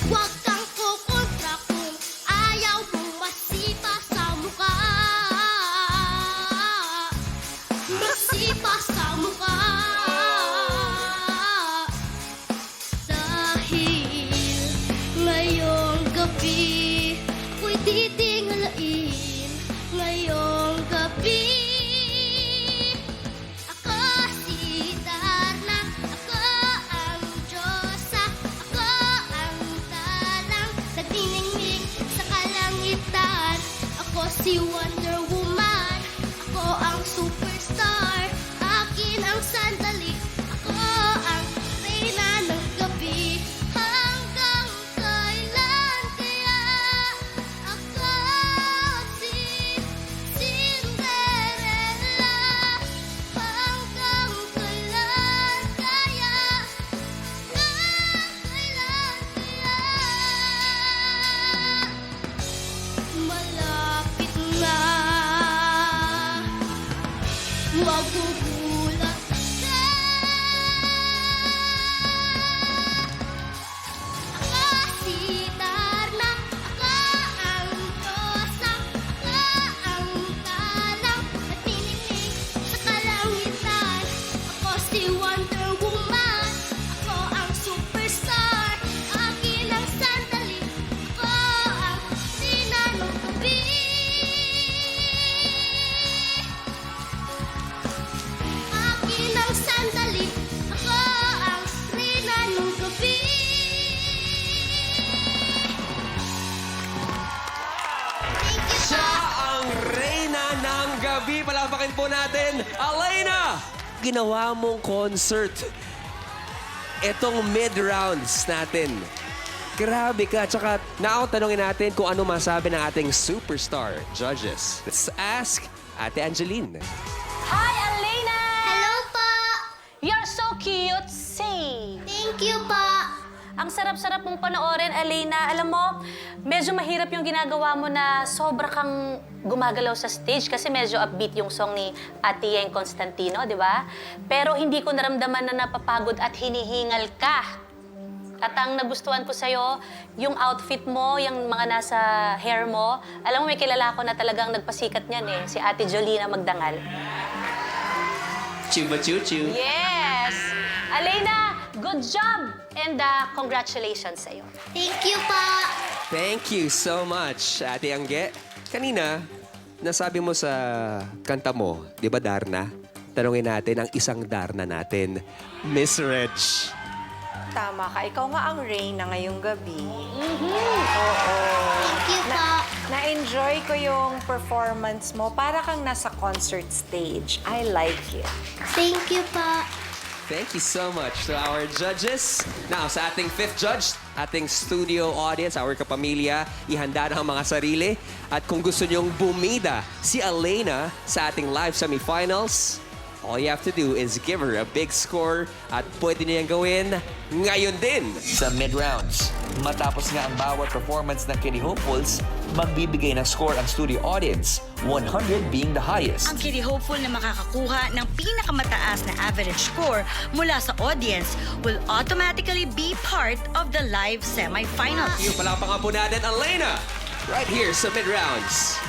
Huwag kang kukontra kung ayaw mong masipa sa mukha. Masipa sa mukha. Dahil ngayong gabi ako'y titingalain. Ngayong gabi ako si Darna. Ako ang Diyosa. Ako ang talang nagniningning sa kalangitan. Ako si Wonder Woman. Ako ang superstar. Akin ang sandali. Ako ang reyna ng gabi. Hanggang kailan kaya ako si Cinderella? Hanggang kailan kaya? Hanggang kailan kaya? Malapit na magugulat ka. Ako si Darna. Ako ang Diyosa. Ako ang talang nagniningning sa kalangitan. Ako si Wonder Woman. Ako ang superstar. Akin ang sandali. Ako ang reyna ng gabi. Akin ang sandali. Ako ang reyna ng gabi. Thank you Siya po. ang reyna ng gabi. Palapakin po natin, Aleyna! Ginawa mong concert. Etong mid-rounds natin. Grabe ka. Tsaka tanongin natin kung ano masabi ng ating superstar judges. Let's ask Ate Angeline. Hi, Aleyna! Hello po. You're so cute. Say! Thank you po. Ang sarap-sarap mong panoorin, Aleyna. Alam mo, medyo mahirap yung ginagawa mo na sobra kang gumagalaw sa stage kasi medyo upbeat yung song ni Ate Yeng Constantino, di ba? Pero hindi ko naramdaman na napapagod at hinihingal ka. At ang nagustuhan ko sa'yo, yung outfit mo, yung mga nasa hair mo. Alam mo, may kilala ko na talagang nagpasikat niyan eh, si Ate Jolina Magdangal. Chuba chuchu. Yes! Aleyna, good job! And congratulations sa'yo. Thank you po. Thank you so much, Ate Angge. Kanina, nasabi mo sa kanta mo, di ba Darna? Tanungin natin ang isang Darna natin, Miss Reg. Tama ka. Ikaw nga ang reyna ngayong gabi. Thank you po. Na-enjoy ko yung performance mo. Para kang nasa concert stage. I like it. Thank you po. Thank you so much to our judges. Now, sa ating fifth judge, ating studio audience, our kapamilya, ihanda na ang mga sarili. At kung gusto nyong bumida si Aleyna sa ating live semifinals, all you have to do is give her a big score at pwede niyang gawin ngayon din. Sa mid-rounds, matapos nga ang bawat performance ng Kiddie Hopefuls, magbibigay ng score ang studio audience, 100 being the highest. Ang Kiddie Hopeful na makakakuha ng pinakamataas na average score mula sa audience will automatically be part of the live semifinals. Yung palapang po natin, Aleyna, right here sa mid-rounds.